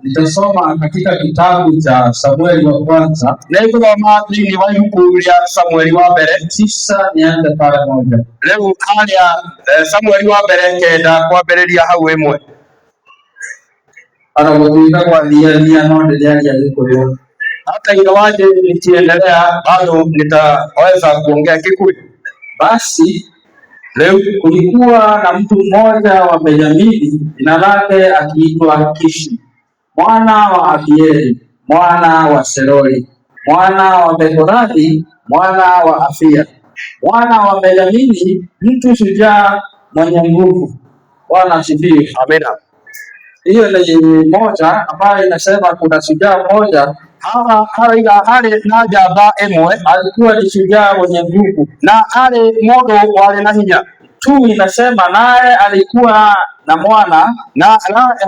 Nitasoma katika kitabu cha Samueli wa kwanza. Samueli wa mbere 9 nianze pale moja. Leo Samueli wa mbere kenda kwambĩrĩria hau ĩmwe. Anapotuika kwa nia no ndio alikuwa. Hata ingawaje nikiendelea bado nitaweza kuongea Kikuyu. Basi leo kulikuwa na mtu mmoja wa Benyamini, jina lake akiitwa Kishi, mwana wa Abieli, mwana wa Serori, mwana wa Bekorathi, mwana wa Afia, mwana wa Benyamini, mtu shujaa mwenye nguvu. Bwana asifiwe. Amina. Hiyo ni moja ambayo inasema kuna shujaa mmoja hali na jamba emwe alikuwa ni shujaa mwenye nguvu na ale modo wale na hinya tu. Inasema naye alikuwa na mwana na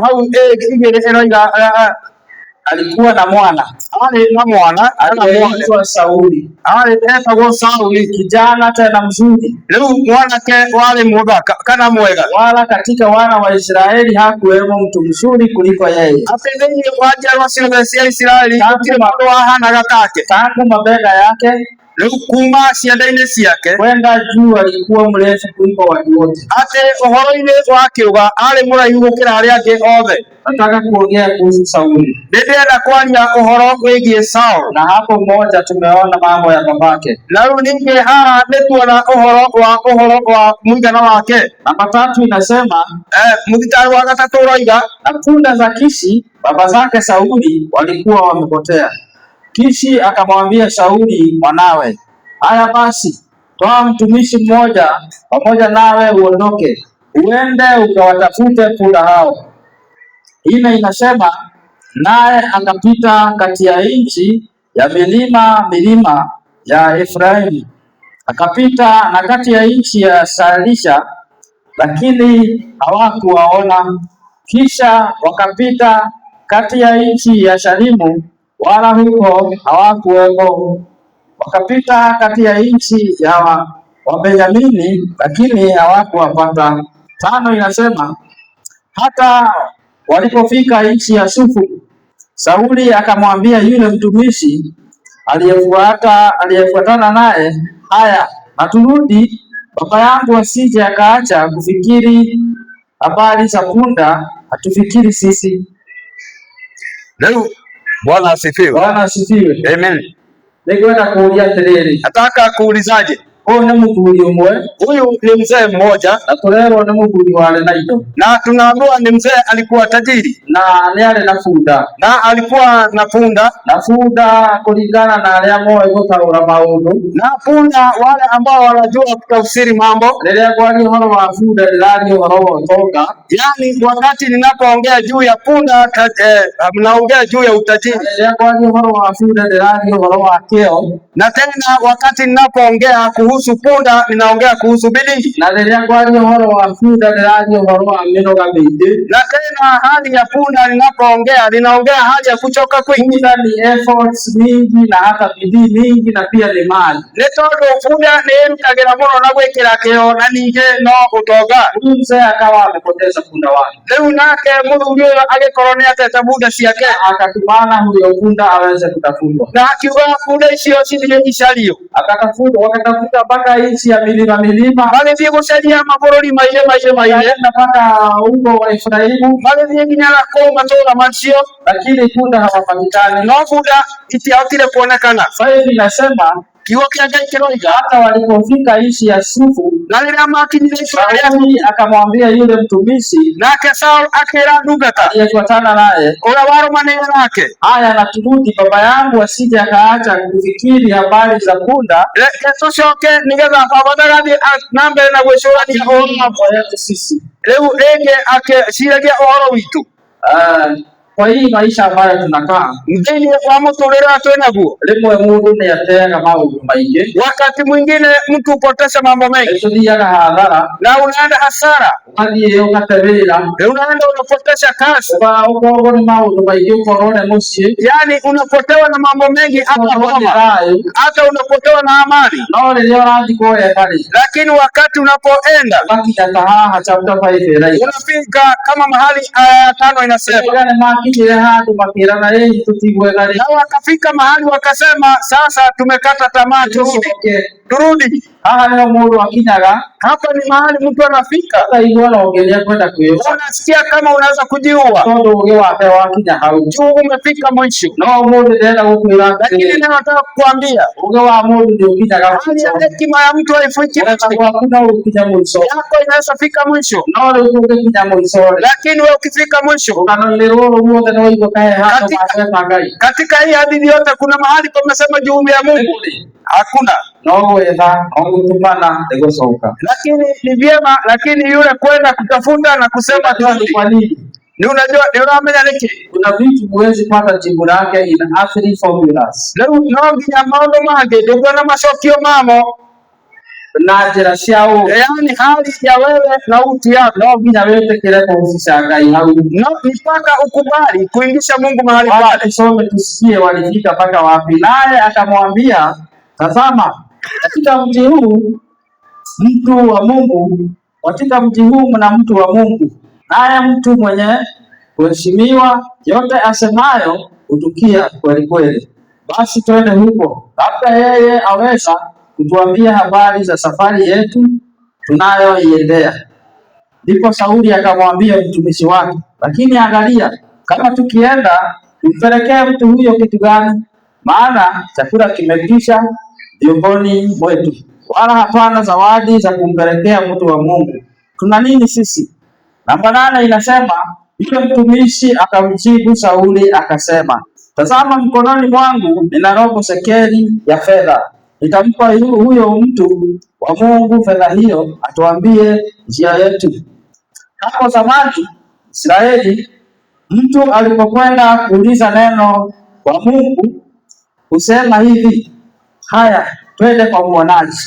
hau igere eroiga alikuwa na mwana aliitwa Sauli. Etagwo Sauli, kijana tena mzuri. Leo mwanake wale mwega kana mwega, wala katika wana wa Israeli hakuwemo mtu mzuri kuliko yeye. Apendeni waja wa Israeli hana gatake tangu mabega yake kuma cianda-inĩ ciake kwenda juu alikuwa mrefu kuliko watu wote. Ate ũhoro-inĩ wa kĩũga arĩ mũraihu gũkĩra arĩa angĩ othe. Nataka kuongea kuhusu Sauli. Nĩndĩrenda kwaria ũhoro wĩgiĩ Saul. Na hapo moja tumeona mambo ya babake. Na rĩu ningĩ haha nĩtuona ũhoro wa mũigana wake. Namba 3 inasema mũthitari wa gatatũ ũroiga na punda za Kishi baba zake Sauli walikuwa wamepotea. Kishi akamwambia Sauli mwanawe, haya basi, toa mtumishi mmoja pamoja nawe uondoke, uende ukawatafute punda hao. Ine inasema naye akapita kati ya nchi ya milima ya Efraimu, akapita na kati ya nchi ya Salisha, lakini hawakuwaona. Kisha wakapita kati ya nchi ya Shalimu, wala huko hawakuwepo. Wakapita kati ya nchi ya Wabenyamini, lakini hawakuwapata. 5 inasema hata walipofika nchi ya Sufu, Sauli akamwambia yule mtumishi aliyefuatana naye, haya maturudi, baba yangu asije akaacha kufikiri habari za punda, hatufikiri sisi. Leo Bwana asifiwe. Bwana asifiwe. Amen. Nikwenda kuuliza tena. Nataka kuulizaje? Ni mtu umwe. Huyu ni mzee mmoja. Na tuleo ni mtu wale naito. Na tunaambiwa ni mzee alikuwa tajiri. Na ni ale na funda. Na alikuwa na funda. Na funda kulingana na ale ambao ikotaura maundu. Na funda wale ambao wanajua kutafsiri mambo. Ndio kwa ni horo wa funda ndani horo toka. Yani wakati ninapoongea juu ya funda mnaongea juu ya utajiri. Ndio kwa ni horo wa funda ndani horo wa keo. Na tena wakati ninapoongea kuhusu punda ninaongea kuhusu bidii. Na ndio kwa ni horo wa funda ndani horo wa minoga bidii. Na tena hali ya punda ninapoongea ninaongea hali ya kuchoka kwingi, ni efforts mingi na hata bidii mingi na pia ni mali. Netondo funda ni mtagera mono na gwekera keo na ninge no utoga. Mzee akawa amepoteza punda wake. Leo nake muthuri agikorwo ni atete punda ciake, akatumana huyo punda aweze kutafutwa. Na akiuga punda icio cithie icario, wakatafuta mpaka nchi ya milima, magithie gucaria mabũrũri maire na mpaka huko wa Efraimu, magithie nginya kũu matũũra macio, lakini punda hawapatikani. No punda itiahotire kuonekana. 5 inasema kiugo kia Ngai kiroiga hata walipofika nchi ya Sufu, na rĩrĩa makinyire Efraimu, akamwambia yule mtumishi, nake Saul akĩra ndungata aliyefuatana naye ũrĩa warũmanĩrĩire nake, haya na turudi, baba yangu asije akaacha kufikiri habari za punda, tucoke nigetha baba ndagathiĩ na mbere na gwĩcũrania ũhoro wa mambo yetu sisi. Rĩu rĩngĩ akĩciragia ũhoro witũ. kwa hii maisha ambayo tunakaa thĩinĩ wa mũtũrĩre ũrĩa twĩ naguo, rimwe mundu nĩ ateaga maũndũ maingĩ, wakati mwingine mtu hupoteza mambo mengi tuthiaga hadhara na unaenda hasara, ugathiĩ ũgatebĩra, unaenda unapoteza kazi, ukorwo nĩ maũndũ maingĩ, ukorwo nĩ mũciĩ, yani unapotewa na mambo mengi, hata unapotewa na amani. No rĩrĩa ũrathiĩ kũrĩa, lakini wakati unapoenda ũgakinya ta haha chapter 5 unafika kama mahali 5 inasema, na wakafika mahali wakasema, sasa tumekata tamaa, turudi. Hapa ni mahali mtu anafika unasikia kama unaweza kujiua, juu umefika mwisho. Lakini leo nataka kukuambia hali ya hekima ya mtu haifiki mwisho, yako inaweza fika mwisho, lakini wewe ukifika mwisho, katika hii hadithi yote kuna mahali pamesema juu ya Mungu hakuna. Lakini ni vyema, lakini yule kwenda kutafuta na kusema kwa nini, ni unajua kuna vitu huwezi pata jibu lake in earthly formulas. Leo nginya maundu mange ndio na macokio mamo na njĩra ciao, yani hali ya wewe na uti yako, no nginya wĩtĩkĩre kũhusisha Ngai hau, no mpaka ukubali kuingisha Mungu mahali pale. Tusome tusikie walifika mpaka wapi. Naye akamwambia, tazama, katika mji huu mtu wa Mungu, katika mji huu mna mtu wa Mungu, naye mtu mwenye kuheshimiwa, yote asemayo hutukia kweli kweli. Basi twende huko, labda yeye aweza kutuambia habari za safari yetu tunayoiendea. Ndipo Sauli akamwambia mtumishi wake, lakini angalia, kama tukienda tumpelekee mtu huyo kitu gani? Maana chakula kimekwisha miongoni mwetu, wala hapana zawadi za kumpelekea mtu wa Mungu. Tuna nini sisi? Namba 8 inasema, yule mtumishi akamjibu Sauli akasema, tazama, mkononi mwangu nina robo sekeli ya fedha. Nitampa huyo mtu wa Mungu fedha hiyo, atuambie njia yetu. Hapo zamani Israeli, mtu alipokwenda kuuliza neno kwa Mungu husema hivi, haya, twende kwa muonaji.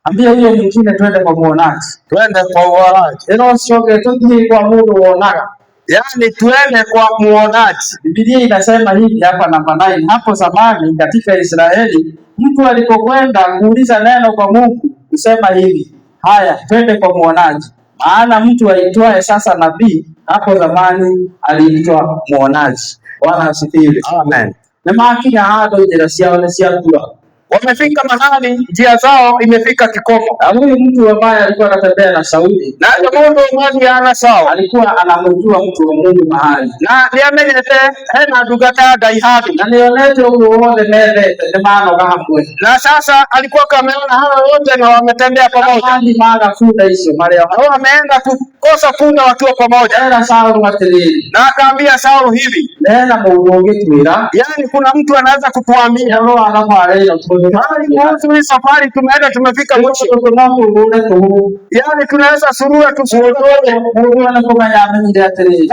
Ambia huyo mwingine twende kwa muonaji. Twende kwa muonaji. Eno soge tuti kwa Mungu muonaga. Yani twende kwa muonaji. Biblia inasema hivi hapa namba 9, hapo zamani katika Israeli mtu alipokwenda kuuliza neno kwa Mungu kusema hivi, haya, twende kwa muonaji. Maana mtu aitwaye sasa nabii hapo zamani aliitwa muonaji. Bwana asifiwe. Amen. Na makinya hado njĩra ciao nĩ ciakua. Wamefika mahali njia zao imefika kikomo. Huyu mtu ambaye alikuwa anatembea na Sauli, na mundu mmoja ana sawa, alikuwa anamjua mtu wa Mungu mahali, na niamenyete hena ndungata Ngai handu, na nionete huyo wote methete nĩ manoga hamwe. Na sasa alikuwa kameona hawa wote na wametembea pamoja, hadi maga funda hizo maria wameenda kukosa funda wakiwa pamoja. Era Sauli matiriri, na akaambia Sauli hivi, nena mundu ũngĩtwĩra, yani kuna mtu anaweza kutuambia roho anafarira kuhusu hii safari tumeenda tumefika mwisho, yani tunaweza surura tusurure.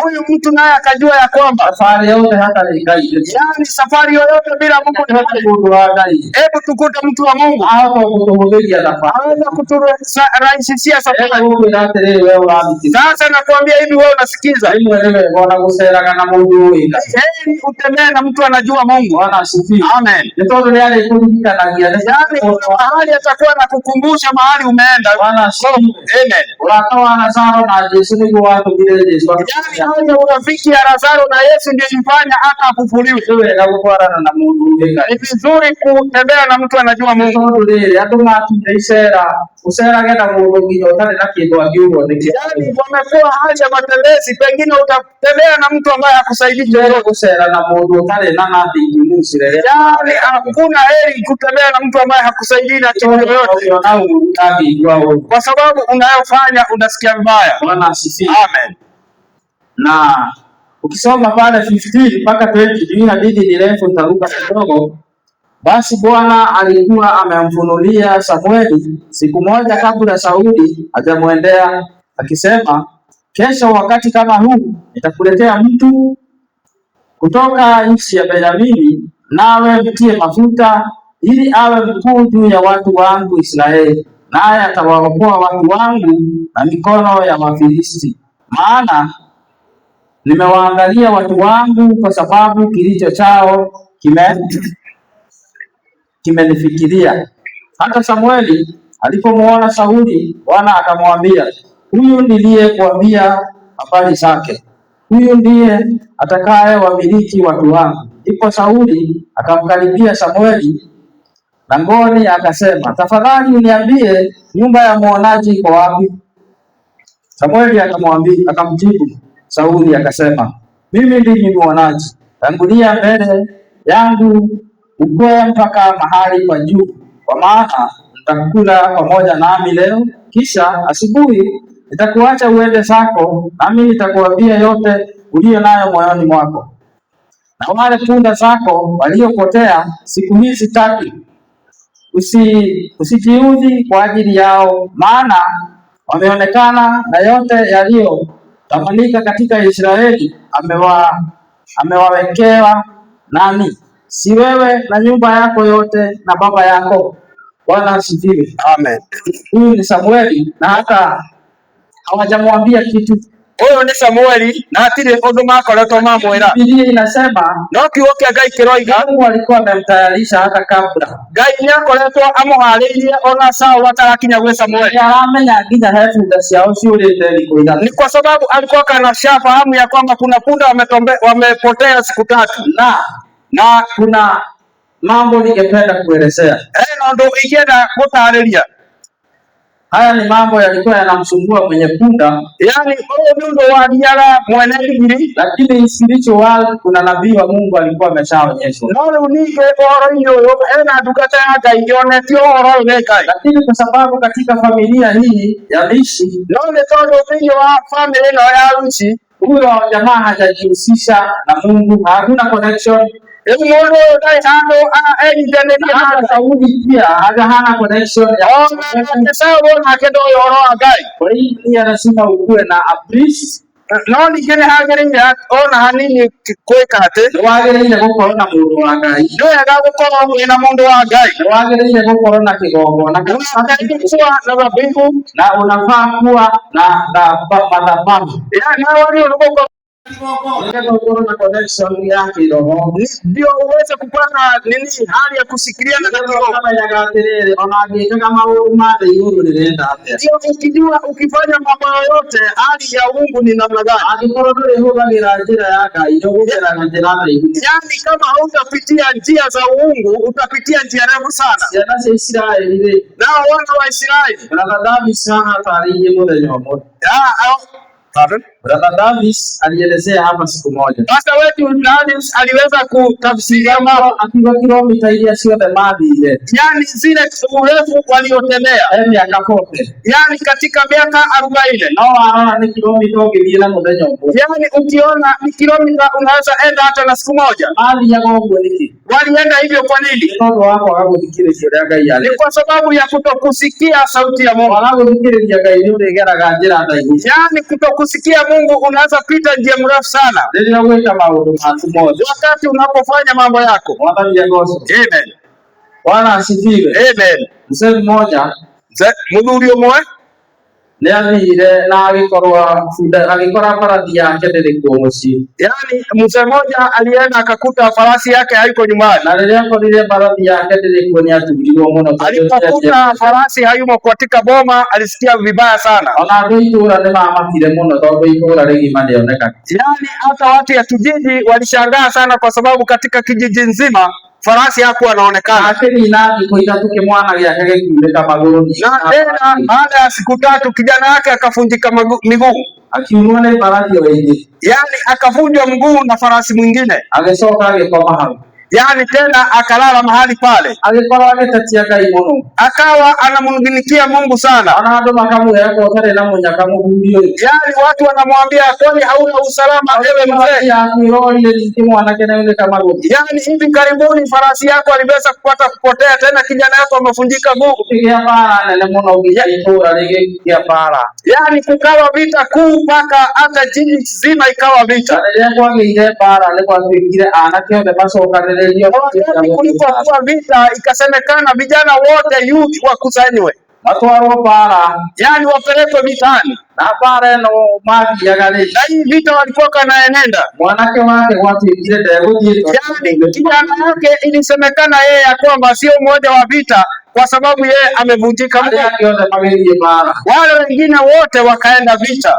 Huyu mtu naye akajua ya kwamba safari yote hata yani safari yoyote bila Mungu. Hebu tukute mtu wa Mungu aweza kuturahisishia safari. Sasa nakwambia hivi, wewe unasikiza, heri utembee na mtu anajua Mungu. Amen. Yani mahali atakuwa na kukumbusha mahali umeenda. Amen. Yani hali ya urafiki ya Lazaro na Yesu ndio ilifanya hata afufuliwe. Ni vizuri kutembea na mtu anajua Mungu. Yani wamekuwa hali ya matembezi, pengine utatembea na mtu ambaye hakusaidii. Yani hakuna heri kutembea na mtu ambaye hakusaidii na kitu yoyote, kwa sababu unayofanya unasikia vibaya. Amen. Na ukisoma pale 15 mpaka 20, hii hadithi ni refu, nitaruka kidogo. Basi Bwana alikuwa amemfunulia Samueli siku moja kabla Sauli hajamwendea akisema, kesho wakati kama huu nitakuletea mtu kutoka nchi ya Benyamini, nawe mtie mafuta ili awe mkuu juu ya watu wangu Israeli, naye atawaokoa watu wangu na mikono ya Wafilisti. Maana nimewaangalia watu wangu, kwa sababu kilicho chao kimenifikiria. Hata Samueli alipomuona Sauli, Bwana akamwambia, huyu niliyekuambia habari zake, huyu ndiye atakaye wamiliki watu wangu. Ndipo Sauli akamkaribia Samueli langoni, akasema, tafadhali uniambie, nyumba ya muonaji iko wapi? Samueli akamjibu Sauli akasema, mimi ndimi muonaji, tangulia mbele yangu ukwea mpaka mahali pa juu, kwa maana nitakula pamoja nami leo, kisha asubuhi nitakuacha uende zako, nami nitakuambia yote uliyo nayo moyoni mwako. Na wale punda zako waliopotea siku hizi 3, usijiudhi kwa ajili yao, maana wameonekana, na yote yaliyotamanika katika Israeli amewawekewa nani? Si wewe na nyumba yako yote na baba yako? Bwana asifiwe. Amen. Huyu ni Samueli na hata hawajamwambia kitu. Huyo ni Samueli na atire undu makoretwo mamwira. Biblia inasema no kiugo kia Ngai kiroiga Mungu alikuwa amemtayarisha hata kabla. Ngai niakoretwo amuhariirie ona Sauli atarakinya gwe Samueli. Aramenya nginya he bunda ciao ciurite thikũ ithatũ. Ni kwa sababu alikuwa kanashafahamu ya kwamba kuna punda wamepotea siku 3 na kuna mambo ningependa kuelezea. Na ndo ingenda gutariria. Haya ni mambo yalikuwa yanamsumbua kwenye punda, yani ndo wadiara mwene digiri, lakini spiritual world kuna nabii wa Mungu alikuwa ameshaonyeshwa. No unike oro hiyo ena dukata hata ionetio oro nekai. Lakini kwa sababu katika familia hii ya Lishi, no ne todo hiyo wa family no ya Lishi, huyo jamaa hajajihusisha na Mungu, hakuna connection. Mungu dai hando jene na Sauli pia hana connection ya sababu na kendo yoro agai. Kwa hiyo lazima ukuwe na a priest. No ningene hagereire ona hanini kwekate wagereire gukorwo na mundu wa Ngai, no yaga gukorwo na mundu wa Ngai, wagereire gukorwo na kigongona na babibu, na unafaa kuwa na madhabahu na wali unapokuwa na connection yake roho, ndio uweze kupata nini hali ya kusikiliana na roho. Kama yagaterere onagika kama urumade yuru nirenda atia, ndio ukijua ukifanya mambo yote hali ya Mungu ni namna gani. Akikorore hubagira njira ya Ngai ndogera na njira na ibu, yani kama hautapitia njia za Mungu utapitia njia refu sana. Ciana cia Israeli na wana wa Israeli brother Davis sana tarinye muthenya umwe. Brother Davis alielezea hapa siku moja. Pastor wetu Davis aliweza kutafsiria mambo akiwa kilomita ile sio themadi ile. Yani zile urefu waliotembea. Akafote. Yani katika miaka 40. No anaona ni kilomita ngili muthenya umwe. Yani ukiona ni kilomita unaweza enda hata na siku moja. Hali ya Mungu niki. Walienda hivyo kwa nini? Ndio wako wakakuthikiriria Ngai yale. Ni kwa sababu ya kutokusikia sauti ya Mungu. Wakakuthikiriria Ngai ndio ngeraga njira ndaihu. Yani kutokusikia Mungu unaweza pita njia mrefu sana. Ndio weka maodo moja. Wakati unapofanya mambo yako. Amen. Bwana asifiwe. Amen. Mzee mmoja, muthuri umwe niathire na agikora barathi yake ndiri kuo mucii. Yani mzee mmoja alienda akakuta farasi yake haiko nyumbani, na riria akorire barathi yake ndiri kuo niatugirirwo muno. Alipokuta farasi hayumo katika boma alisikia vibaya sana. Ona andu itura nimamakire muno tondu itura rigima rioneka. Yani hata watu ya kijiji walishangaa sana kwa sababu katika kijiji nzima farasi hakuwa anaonekana. Akina ikoitatuke mwana yake akiuleka maguru. Na tena baada ya siku 3 kijana yake akavunjika miguu. Akiumwa na farasi wengi. Yani akavunjwa mguu na farasi mwingine. Agesoka agekoma hapo. yani tena akalala mahali pale, akawa anamnginikia Mungu sana. Yani watu wanamwambia, kwani hauna usalama ewe mzee? Yani hivi karibuni farasi yako aliweza kupotea, tena kijana yako amevunjika mguu. Yani kukawa vita kuu, mpaka hata jiji nzima ikawa vita. Kulipokuwa vita, ikasemekana vijana wote youth wakusanywe, yani wapelekwe vitani. Na hii vita walikuwa kanaenenda, yani kijana yake ilisemekana yeye ya kwamba sio mmoja wa vita, kwa sababu yeye amevunjika mguu. Wale wengine wote wakaenda vita,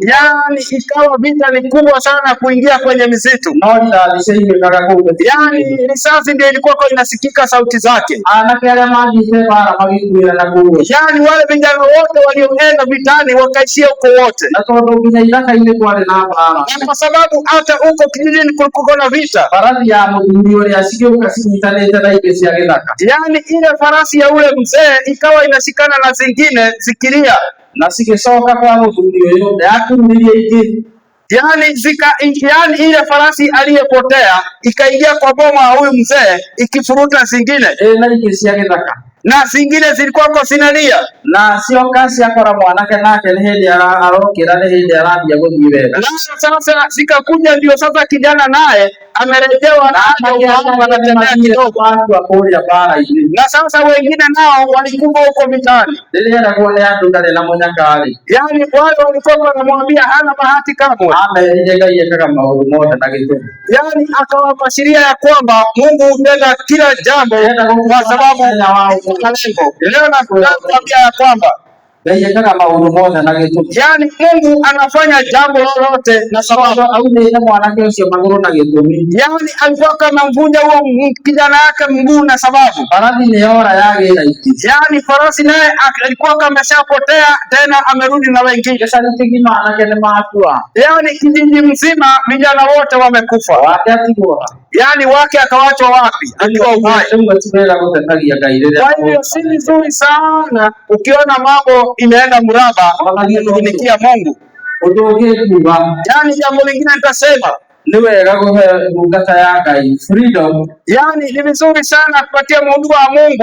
yani ikawa vita ni kubwa sana kuingia kwenye misitu. Yani risasi ndio ilikuwa inasikika sauti zake. Yani wale vijana wote walioenda vitani wakaishia huko wote, kwa sababu hata huko kijijini kulikuwa na vita. Yani ile farasi ya ule mzee ikawa inashikana na zingine zikilia, yani ile farasi aliyepotea ikaingia kwa boma ya huyu mzee ikifuruta zingine, na zingine zilikuwa kwa sinalia, na sio kasi akora mwanake nake ni hindi arokira ni hindi arambia guthire. Na sasa zikakuja, ndio sasa kijana naye amerejewa na anatembea kidogo, na sasa wengine nao walikuwa huko vitani. Yani wale walikuwa wanamwambia hana bahati kamwe. Yani akawafasiria ya kwamba Mungu hutenda kila jambo kwa sababu leo nakwambia ya kwamba yani Mungu anafanya jambo lolote na sababu. Yani alikuwa kama mvunja huo kijana yake mguu na sababu. Yani farasi naye alikuwa kama ameshapotea, tena amerudi na wengine. Yani kijiji mzima vijana wote wamekufa. Yani wake akawachwa wapi? Akiwa uhai. Kwa hiyo si vizuri sana ukiona mambo imeenda mraba kumtumikia Mungu. Yani jambo lingine nitasema yani ni vizuri sana kupatia mhuduma wa Mungu,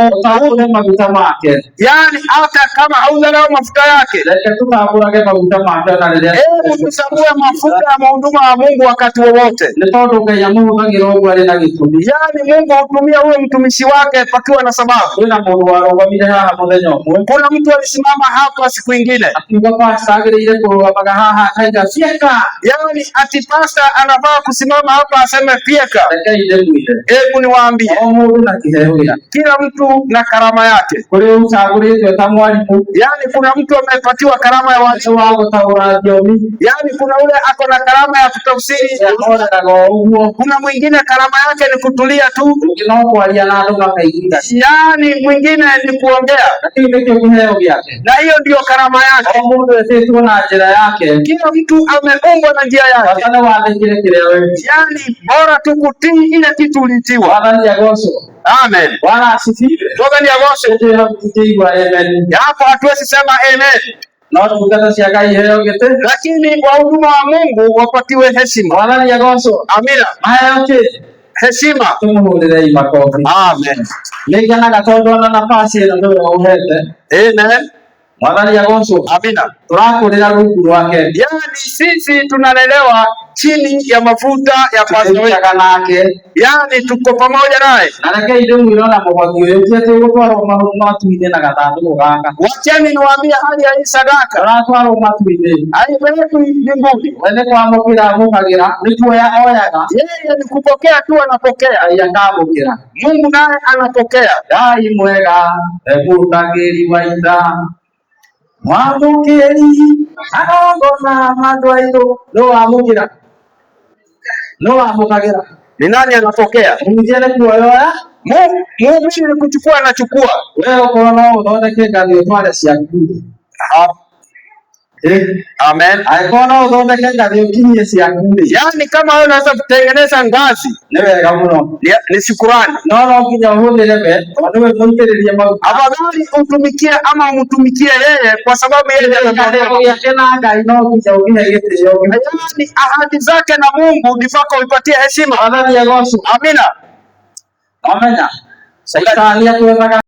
yani hata kama haudharau mafuta yake. Hebu tusague mafuta ya mhuduma wa Mungu wakati wowote. Yani Mungu hutumia huyo mtumishi wake pakiwa na sababu. Kuna mtu alisimama hapa siku ingine, yani ati pasta anafaa kusimama hapa aseme fieka. Hebu niwaambie, kila mtu na karama yake. Yani kuna mtu amepatiwa karama ya watu, yani kuna ule ako na karama ya kutafsiri, kuna mwingine karama yake ni kutulia tu, yani mwingine ni kuongea, na hiyo ndio karama yake. Kila mtu ameumbwa na njia yake, yani bora tu kutii ile kitu ulitiwa. Amen. Bwana asifiwe. Toka ni agosho. Hapo hatuwezi sema amen. Lakini wahuduma wa Mungu wapatiwe heshima. Amina. Heshima. Amen. Amen. Amina. Yani sisi tunalelewa chini ya mafuta ya pastor yake, yani tuko pamoja naye. Wacheni niwaambie hali ya hii sadaka haipelekwi mbinguni. Yeye ni kupokea tu, anapokea. Mungu naye anapokea. Mwamukeri anongona madwaito no amukira ni nani anapokea? Mjele kuoya Mungu ni kuchukua, anachukua. Wewe uko na unaona kega ndio twale siakuje Amen. Aikona uthondeke ngathi ukinyie ciaku ri, yani kama wewe unaweza kutengeneza ngazi ni wega muno, ni shukrani. No nginya uhuthire we niwe muitiririe maguta. Afadhali utumikie ama umtumikie yeye kwa sababu yeye na Ngai no nginya ugihe gitio. Yani ahadi zake na Mungu ni mpaka uipatie heshima. Amina. Amenya. Shaitani atuweka